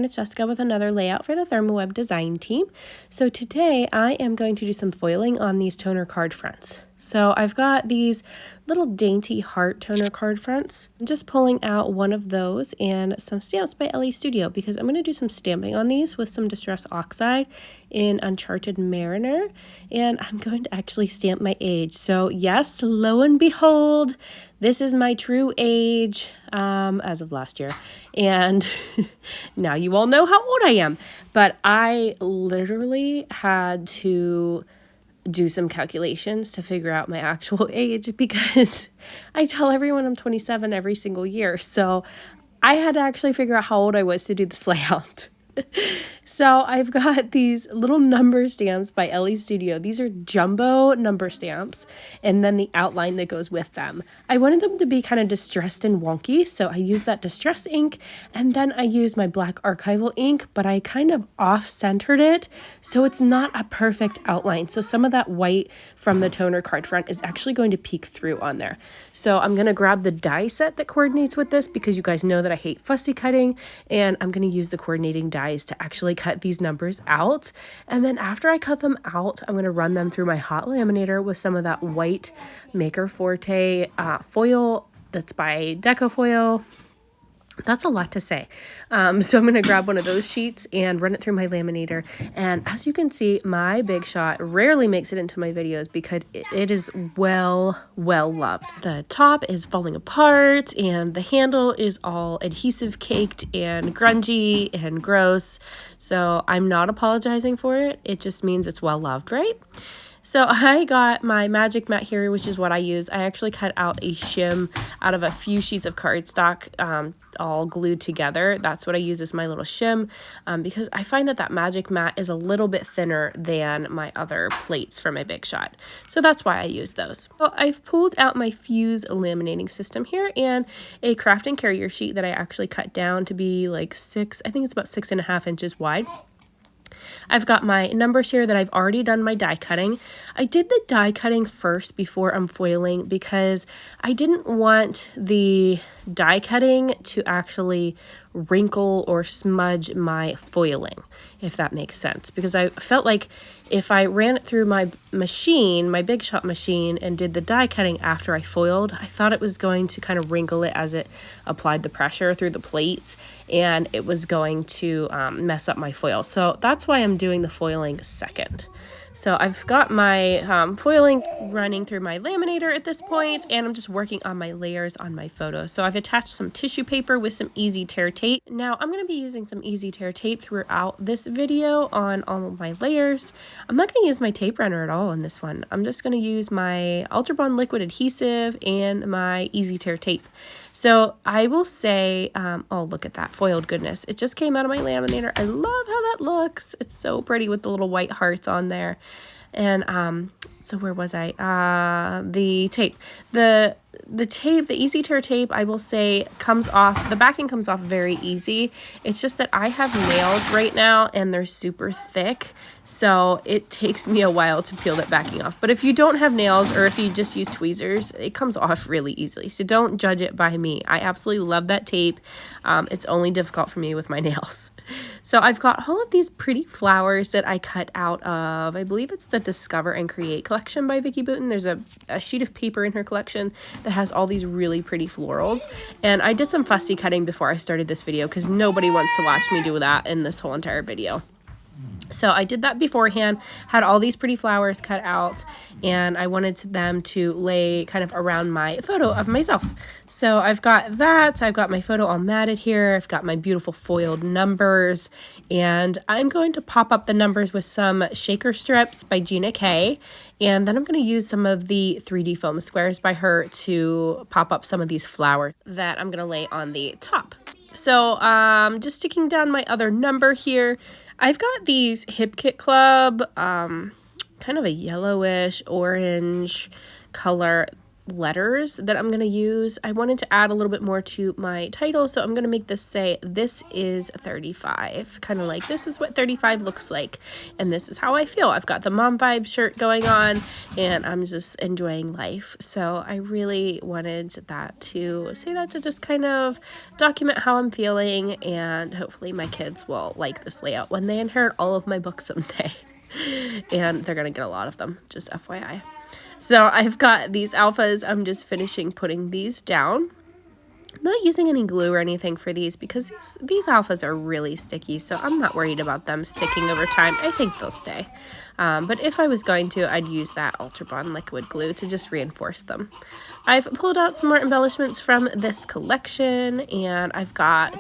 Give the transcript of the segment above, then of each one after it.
everyone, it's Jessica with another layout for the ThermOWeb design team. So today I am going to do some foiling on these toner card fronts. So I've got these little dainty heart toner card fronts. I'm just pulling out one of those and some stamps by Elle Studio because I'm going to do some stamping on these with some Distress Oxide in Uncharted Mariner, and I'm going to actually stamp my age. So yes, lo and behold, this is my true age as of last year, and now you all know how old I am. But I literally had to do some calculations to figure out my actual age because I tell everyone I'm 27 every single year. So I had to actually figure out how old I was to do this layout. So I've got these little number stamps by Elle Studio. These are jumbo number stamps, and then the outline that goes with them. I wanted them to be kind of distressed and wonky, so I used that distress ink, and then I used my black archival ink, but I kind of off-centered it, so it's not a perfect outline. So some of that white from the toner card front is actually going to peek through on there. So I'm going to grab the die set that coordinates with this because you guys know that I hate fussy cutting, and I'm going to use the coordinating dies to actually cut these numbers out. And then after I cut them out, I'm going to run them through my hot laminator with some of that white Maker Forte foil that's by Deco foil. That's a lot to say. So I'm going to grab one of those sheets and run it through my laminator. And as you can see, my Big Shot rarely makes it into my videos because it is well loved. The top is falling apart and the handle is all adhesive caked and grungy and gross. So I'm not apologizing for it. It just means it's well loved, right? So I got my magic mat here, which is what I use. I actually cut out a shim out of a few sheets of cardstock all glued together. That's what I use as my little shim because I find that magic mat is a little bit thinner than my other plates for my Big Shot. So that's why I use those. So I've pulled out my fuse laminating system here and a craft and carrier sheet that I actually cut down to be like I think it's about 6.5 inches wide. I've got my numbers here that I've already done my die cutting. I did the die cutting first before I'm foiling because I didn't want the die cutting to actually wrinkle or smudge my foiling, if that makes sense. Because I felt like if I ran it through my machine, my Big Shot machine, and did the die cutting after I foiled, I thought it was going to kind of wrinkle it as it applied the pressure through the plates, and it was going to mess up my foil. So that's why I'm doing the foiling second. So I've got my foiling running through my laminator at this point, and I'm just working on my layers on my photo. So I've attached some tissue paper with some easy tear tape. Now I'm going to be using some easy tear tape throughout this video on all of my layers. I'm not going to use my tape runner at all in this one. I'm just going to use my Ultra Bond liquid adhesive and my easy tear tape. So I will say, oh, look at that foiled goodness. It just came out of my laminator. I love how that looks. It's so pretty with the little white hearts on there. And so where was I? The tape. The tape, the easy tear tape, I will say comes off, the backing comes off very easy. It's just that I have nails right now and they're super thick. So it takes me a while to peel that backing off. But if you don't have nails or if you just use tweezers, it comes off really easily. So don't judge it by me. I absolutely love that tape. It's only difficult for me with my nails. So I've got all of these pretty flowers that I cut out of, I believe it's the Discover and Create collection by Vicki Boutin. There's a sheet of paper in her collection that has all these really pretty florals. And I did some fussy cutting before I started this video because nobody wants to watch me do that in this whole entire video. So I did that beforehand, had all these pretty flowers cut out, and I wanted them to lay kind of around my photo of myself. So I've got that. I've got my photo all matted here. I've got my beautiful foiled numbers, and I'm going to pop up the numbers with some shaker strips by Gina K. And then I'm going to use some of the 3D foam squares by her to pop up some of these flowers that I'm going to lay on the top. So just sticking down my other number here. I've got these Hip Kit Club, kind of a yellowish orange color. letters that I'm going to use. I wanted to add a little bit more to my title, so I'm going to make this say, "This is 35." Kind of like, this is what 35 looks like, and this is how I feel. I've got the mom vibe shirt going on, and I'm just enjoying life. So I really wanted that to say that, to just kind of document how I'm feeling, and hopefully my kids will like this layout when they inherit all of my books someday. And they're going to get a lot of them, just FYI. So I've got these alphas. I'm just finishing putting these down. I'm not using any glue or anything for these because these alphas are really sticky, so I'm not worried about them sticking over time. I think they'll stay. But if I was going to, I'd use that Ultra Bond liquid glue to just reinforce them. I've pulled out some more embellishments from this collection, and I've got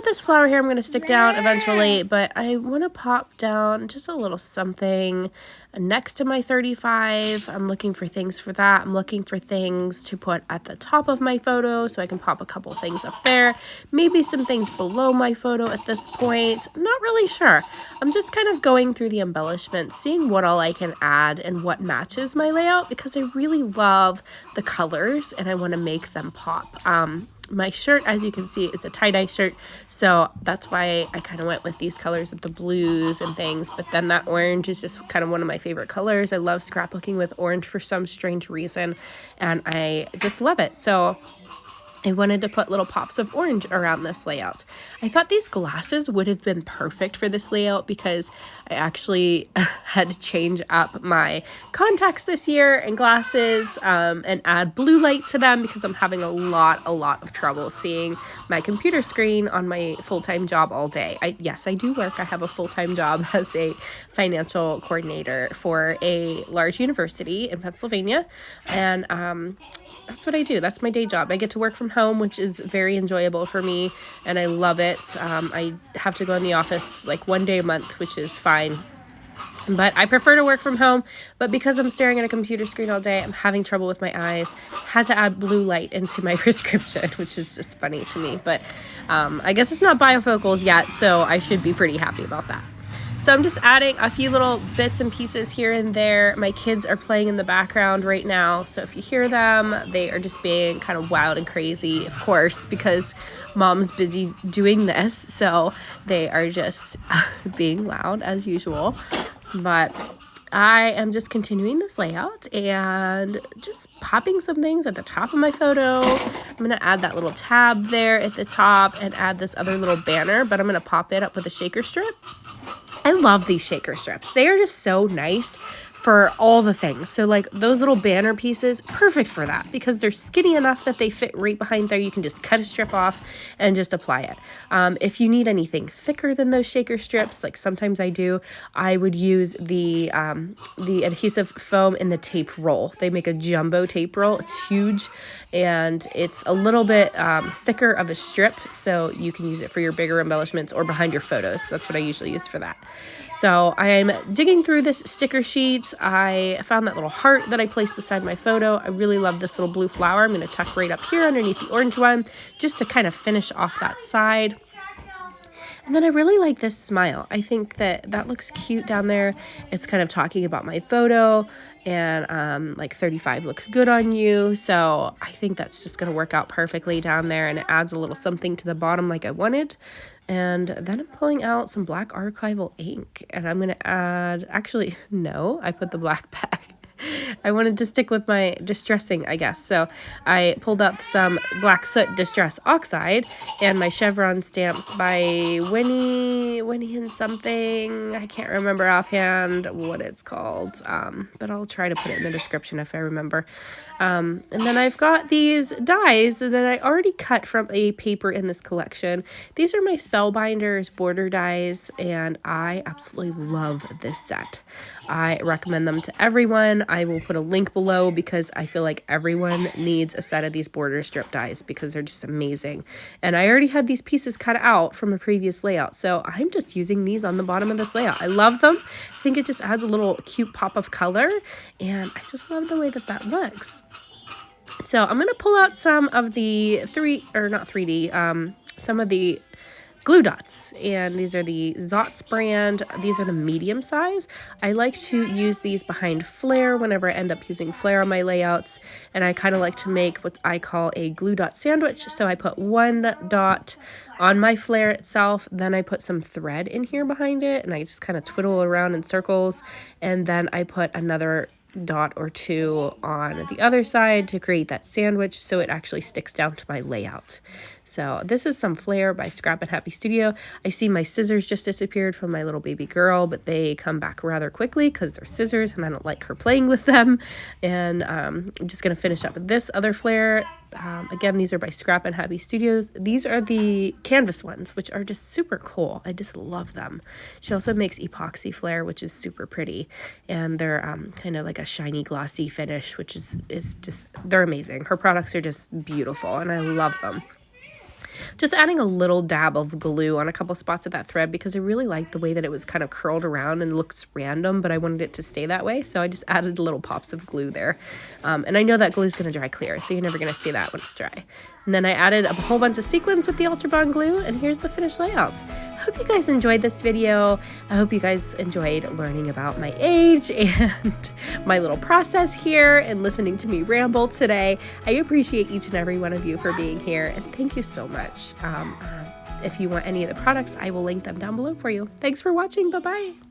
this flower here I'm going to stick down eventually, but I want to pop down just a little something next to my 35. I'm looking for things for that. I'm looking for things to put at the top of my photo so I can pop a couple things up there. Maybe some things below my photo at this point. I'm not really sure. I'm just kind of going through the embellishments, seeing what all I can add and what matches my layout, because I really love the colors and I want to make them pop. My shirt, as you can see, is a tie-dye shirt, so that's why I kind of went with these colors of the blues and things, but then that orange is just kind of one of my favorite colors. I love scrapbooking with orange for some strange reason, and I just love it. So I wanted to put little pops of orange around this layout. I thought these glasses would have been perfect for this layout because I actually had to change up my contacts this year and glasses and add blue light to them because I'm having a lot of trouble seeing my computer screen on my full-time job all day. Yes, I do work. I have a full-time job as a financial coordinator for a large university in Pennsylvania, and that's what I do. That's my day job. I get to work from home, which is very enjoyable for me, and I love it. I have to go in the office like one day a month, which is fine. But I prefer to work from home, but because I'm staring at a computer screen all day, I'm having trouble with my eyes. Had to add blue light into my prescription, which is just funny to me. But I guess it's not bifocals yet, so I should be pretty happy about that. So I'm just adding a few little bits and pieces here and there. My kids are playing in the background right now, so if you hear them, they are just being kind of wild and crazy, of course, because mom's busy doing this, so they are just being loud as usual. But I am just continuing this layout and just popping some things at the top of my photo. I'm going to add that little tab there at the top and add this other little banner, but I'm going to pop it up with a shaker strip. I love these shaker strips. They are just so nice for all the things. So like those little banner pieces, perfect for that because they're skinny enough that they fit right behind there. You can just cut a strip off and just apply it. If you need anything thicker than those shaker strips, like sometimes I do, I would use the adhesive foam in the tape roll. They make a jumbo tape roll. It's huge and it's a little bit thicker of a strip, so you can use it for your bigger embellishments or behind your photos. That's what I usually use for that. So I'm digging through this sticker sheet. I found that little heart that I placed beside my photo. I really love this little blue flower. I'm going to tuck right up here underneath the orange one just to kind of finish off that side. And then I really like this smile. I think that looks cute down there. It's kind of talking about my photo, and like 35 looks good on you. So I think that's just going to work out perfectly down there, and it adds a little something to the bottom like I wanted. And then I'm pulling out some black archival ink, and I'm going to add, actually, no, I put the black back. I wanted to stick with my distressing, I guess. So I pulled up some Black Soot Distress Oxide and my chevron stamps by Winnie and something. I can't remember offhand what it's called, but I'll try to put it in the description if I remember. And then I've got these dies that I already cut from a paper in this collection. These are my Spellbinders border dies, and I absolutely love this set. I recommend them to everyone. I will put a link below because I feel like everyone needs a set of these border strip dies because they're just amazing. And I already had these pieces cut out from a previous layout, so I'm just using these on the bottom of this layout. I love them. I think it just adds a little cute pop of color, and I just love the way that looks. So I'm going to pull out some of the some of the glue dots, and these are the Zots brand. These are the medium size. I like to use these behind Flair whenever I end up using Flair on my layouts, and I kind of like to make what I call a glue dot sandwich. So I put one dot on my Flair itself, then I put some thread in here behind it, and I just kind of twiddle around in circles, and then I put another dot or two on the other side to create that sandwich so it actually sticks down to my layout. So this is some Flair by Scrappin Happy Studio. I see my scissors just disappeared from my little baby girl, but they come back rather quickly because they're scissors and I don't like her playing with them. And I'm just going to finish up with this other Flair. Again, these are by Scrappin Happy Studios. These are the canvas ones, which are just super cool. I just love them. She also makes epoxy Flair, which is super pretty. And they're kind of like a shiny, glossy finish, which is just, they're amazing. Her products are just beautiful, and I love them. Just adding a little dab of glue on a couple spots of that thread because I really liked the way that it was kind of curled around and looks random, but I wanted it to stay that way. So I just added little pops of glue there. And I know that glue is going to dry clear, so you're never going to see that when it's dry. And then I added a whole bunch of sequins with the Ultra Bond glue, and here's the finished layout. I hope you guys enjoyed this video. I hope you guys enjoyed learning about my age and my little process here and listening to me ramble today. I appreciate each and every one of you for being here, and thank you so much. If you want any of the products, I will link them down below for you. Thanks for watching. Bye-bye.